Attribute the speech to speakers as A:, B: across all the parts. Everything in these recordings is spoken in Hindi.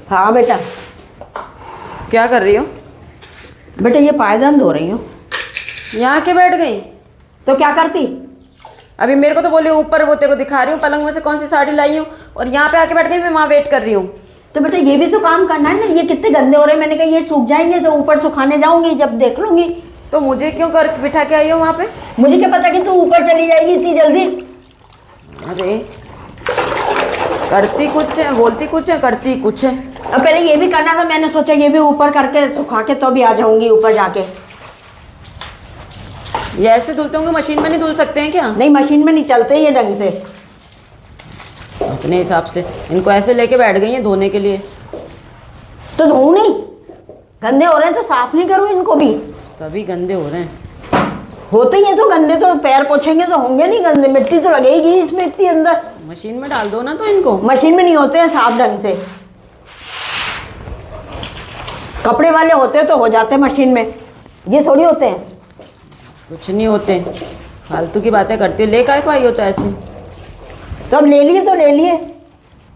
A: हाँ बेटा।
B: क्या कर रही हो?
A: बेटा ये पायदान धो रही हूँ।
B: यहाँ के बैठ गई?
A: तो क्या करती?
B: अभी मेरे को तो बोली ऊपर वो तेरे को दिखा रही हूँ पलंग में से कौन सी साड़ी लाई हूँ, और यहाँ पे आके बैठ गई, मैं वहाँ वेट कर रही हूँ।
A: तो बेटा ये भी तो काम करना है ना, ये कितने गंदे हो रहे हैं। मैंने कहा ये सूख जाएंगे तो ऊपर सुखाने जाऊंगी, जब देख लूंगी।
B: तो मुझे क्यों कर बिठा के आई हो वहाँ पे?
A: मुझे क्या पता कि तू ऊपर चली जाएगी इतनी जल्दी।
B: अरे करती कुछ है, बोलती कुछ है, करती कुछ है।
A: अब पहले ये भी करना था, मैंने सोचा ये भी ऊपर करके सुखा के तो भी आ जाऊंगी ऊपर जाके।
B: ये ऐसे धुलते होंगे, मशीन में नहीं धुल सकते हैं क्या?
A: नहीं मशीन में नहीं चलते ये ढंग से।
B: अपने हिसाब से इनको ऐसे लेके बैठ गई हैं धोने के लिए।
A: तो धोऊं नहीं? गंदे हो रहे हैं तो साफ नहीं करूँ इनको भी?
B: सभी गंदे हो रहे हैं।
A: होते ही हैं तो गंदे, तो पैर पोछेंगे तो होंगे नहीं गंदे, मिट्टी तो लगेगी इसमें इतनी अंदर।
B: मशीन में डाल दो ना तो इनको।
A: मशीन में नहीं होते हैं साफ ढंग से, कपड़े वाले होते हैं तो हो जाते हैं मशीन में, ये थोड़ी होते हैं।
B: कुछ नहीं होते, फालतू की बातें करती हो। ले काय को आई हो तो ऐसे?
A: तो अब ले लिए तो ले लिए,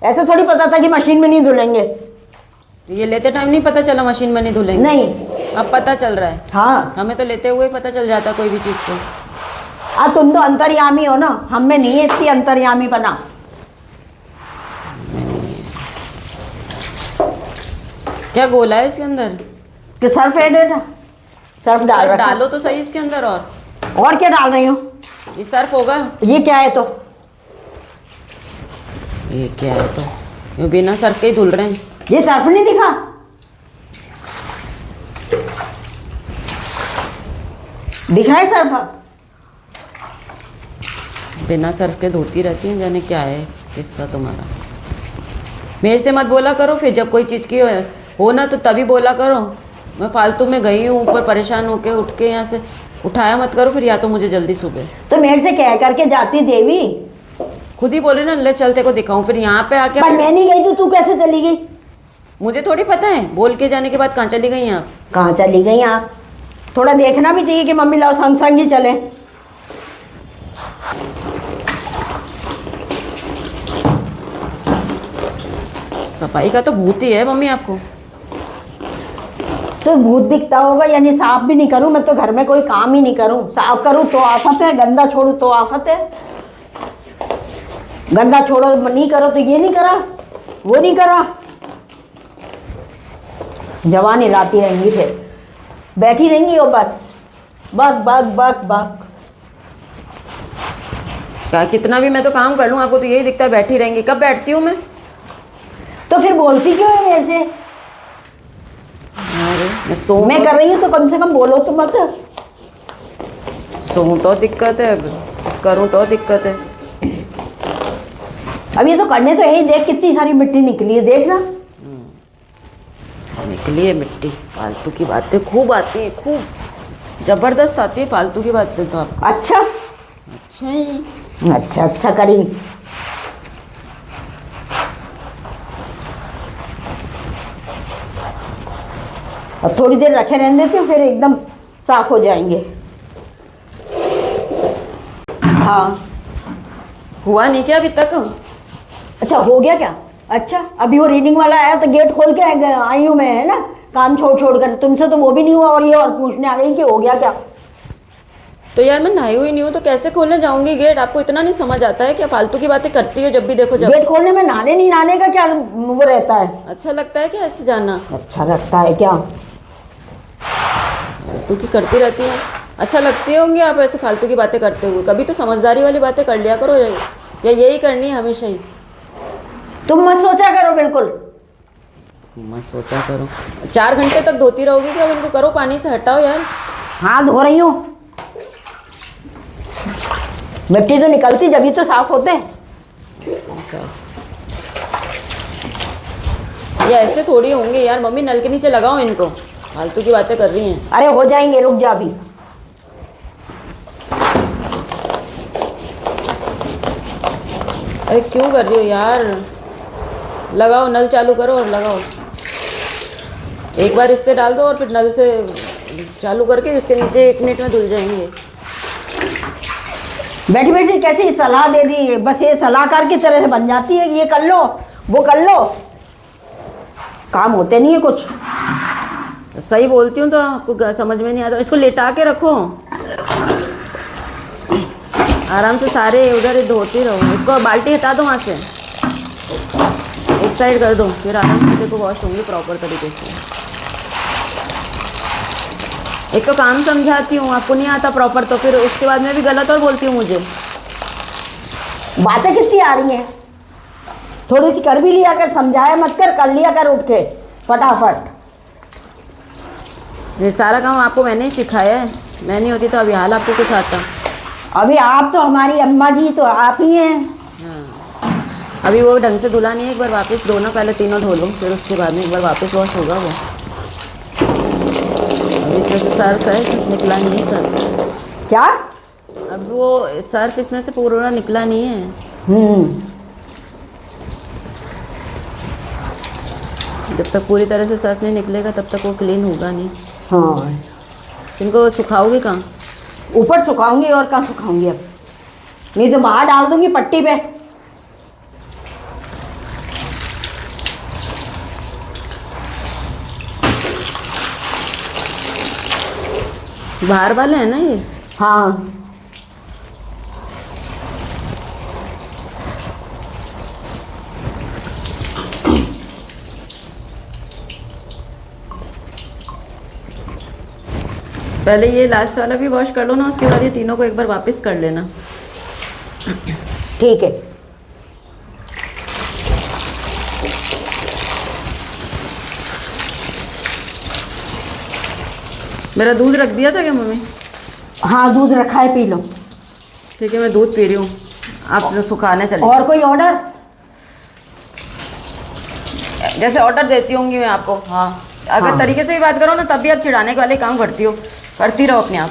A: ऐसे थोड़ी पता था कि मशीन में नहीं धुलेंगे।
B: तो ये लेते टाइम नहीं पता चला मशीन में नहीं धुलेंगे?
A: नहीं।
B: अब पता चल रहा है।
A: हाँ
B: हमें तो लेते हुए पता चल जाता कोई भी चीज़ को।
A: तुम तो अंतर्यामी हो ना, हम में नहीं है इतनी अंतर्यामी बना।
B: क्या गोला है इसके अंदर?
A: कि सर्फ ऐड है ना, सर्फ डाल रखा।
B: डालो तो सही इसके अंदर।
A: और क्या डाल रही हूँ?
B: ये सर्फ होगा?
A: ये क्या है? तो
B: ये क्या है? तो ये बिना सर्फ के ही धुल रहे हैं।
A: ये सर्फ नहीं दिखा? दिख रहा है सर्फ? अब
B: बिना सर्फ के धोती रहती हैं, जाने क्या है किस्सा तुम्हारा। मेरे से मत बोला करो फिर, जब कोई चीज़ की हो ना तो तभी बोला करो। मैं फालतू में गई हूँ ऊपर परेशान होके, उठ के यहाँ से उठाया मत करो फिर, या तो मुझे जल्दी सुबह।
A: तो मेरे से कह करके जाती देवी,
B: खुद ही बोले ना ले चलते को दिखाऊं, फिर यहाँ पे आके।
A: पर मैं नहीं गई तो तू कैसे चली गई?
B: मुझे थोड़ी पता है, बोल के जाने के बाद कहाँ चली गई आप?
A: कहाँ चली गई आप? थोड़ा देखना भी चाहिए कि मम्मी लाओ संग संग ही चले।
B: सफाई का तो भूत ही है मम्मी आपको।
A: तो भूत दिखता होगा, यानी साफ भी नहीं करूं मैं तो घर में कोई काम ही नहीं करूं। साफ करूं तो आफत है, गंदा छोड़ू तो आफत है। गंदा छोड़ो नहीं करो तो ये नहीं करा वो नहीं करा, जवानी लाती रहेंगी, फिर बैठी रहेंगी और बस बक बक बक बक।
B: क्या कितना भी मैं तो काम कर लूँ, आपको तो यही दिखता है बैठी रहेंगी। कब बैठती हूँ मैं?
A: तो फिर बोलती क्यों है मेरे से?
B: अरे
A: मैं कर रही हूँ तो कम से कम बोलो तो मत।
B: सोऊं तो दिक्कत है, कुछ करूँ तो दिक्कत है।
A: अब ये तो करने तो यही, देख कितनी सारी मिट्टी निकली है, देख ना।
B: निकली है मिट्टी। फालतू की बातें खूब आती हैं, खूब जबरदस्त आती है फालतू की बातें तो आपको।
A: अच्छा
B: अच्छा ही।
A: अच्छा अच्छा करी। अब थोड़ी देर रखे रहने देती हूँ, फिर एकदम साफ हो जाएंगे। हाँ
B: हुआ नहीं क्या अभी तक?
A: अच्छा हो गया क्या? अच्छा अभी वो रीडिंग वाला आया तो गेट खोल के आई हूँ मैं, है ना, काम छोड़ छोड़ कर। तुमसे तो वो भी नहीं हुआ और ये और पूछने आ गई कि हो गया क्या।
B: तो यार मैं नहाई हुई नहीं हूँ तो कैसे खोलने जाऊंगी गेट? आपको इतना नहीं समझ आता है क्या? फालतू की बातें करती हो जब भी देखो। जब
A: गेट खोलने में नहाने नहीं नहाने का क्या वो रहता है?
B: अच्छा लगता है क्या ऐसे जाना?
A: अच्छा लगता है क्या?
B: फालतू की करती रहती है। अच्छा लगती होंगी आप ऐसे फालतू की बातें करते हुए। कभी तो समझदारी वाली बातें कर लिया करो, या यही करनी है हमेशा ही?
A: तुम मत सोचा करो, बिल्कुल
B: मत सोचा करो। 4 घंटे तक धोती रहोगी क्या? अब इनको करो, पानी से हटाओ यार।
A: हाँ धो रही हूँ, मिट्टी तो निकलती जब तो साफ होते हैं।
B: ये ऐसे थोड़ी होंगे यार। मम्मी नल के नीचे लगाओ इनको, फालतू की बातें कर रही हैं।
A: अरे हो जाएंगे, रुक जा अभी।
B: अरे क्यों कर रही हो यार? लगाओ, नल चालू करो और लगाओ। एक बार इससे डाल दो और फिर नल से चालू करके इसके नीचे 1 मिनट में धुल जाएंगे।
A: बैठी बैठी कैसी सलाह दे दी, बस ये सलाहकार की तरह से बन जाती है कि ये कर लो वो कर लो। काम होते नहीं है कुछ।
B: तो सही बोलती हूँ तो आपको समझ में नहीं आता। इसको लेटा के रखो, आराम से सारे उधर धोती रहो। इसको बाल्टी हटा दो वहाँ से, एक साइड कर दो, फिर आराम से देखो वॉश होंगी प्रॉपर तरीके से। एक तो काम समझाती हूँ, आपको नहीं आता प्रॉपर, तो फिर उसके बाद में भी गलत और बोलती हूँ मुझे।
A: बातें कितनी आ रही हैं? थोड़ी सी कर भी लिया कर, समझाया मत कर लिया कर उठ के फटाफट।
B: ये सारा काम आपको मैंने ही सिखाया है, मैं नहीं होती तो अभी हाल आपको कुछ आता।
A: अभी आप तो हमारी अम्मा जी तो आप ही हैं।
B: हाँ, अभी वो ढंग से धुला नहीं है, एक बार वापस धोना, पहले तीनों धो लो, फिर उसके बाद में एक बार वापस वॉश होगा वो। अभी इसमें से सर्फ है, इसमें निकला नहीं है सर्फ।
A: क्या?
B: अब वो सर्फ इसमें से पूरा निकला नहीं है। जब तक पूरी तरह से सर्फ नहीं निकलेगा तब तक वो क्लीन होगा नहीं।
A: हाँ,
B: इनको सुखाओगे कहाँ?
A: ऊपर सुखाऊंगी, और कहाँ सुखाऊंगी अब, नहीं तो बाहर डाल दूंगी पट्टी पे।
B: बाहर वाले हैं ना ये?
A: हाँ,
B: पहले ये लास्ट वाला भी वॉश कर लो ना, उसके बाद ये तीनों को एक बार वापस कर लेना।
A: ठीक है।
B: मेरा दूध रख दिया था क्या मम्मी?
A: हाँ, दूध रखा है, पी लो।
B: ठीक है, मैं दूध पी रही हूँ, आप सुखाने चले।
A: और कोई ऑर्डर?
B: जैसे ऑर्डर देती होंगी मैं आपको। हाँ, अगर
A: हाँ।
B: तरीके से भी बात करो ना तब भी आप चिढ़ाने के वाले काम करती हो, करती रहो अपने आप।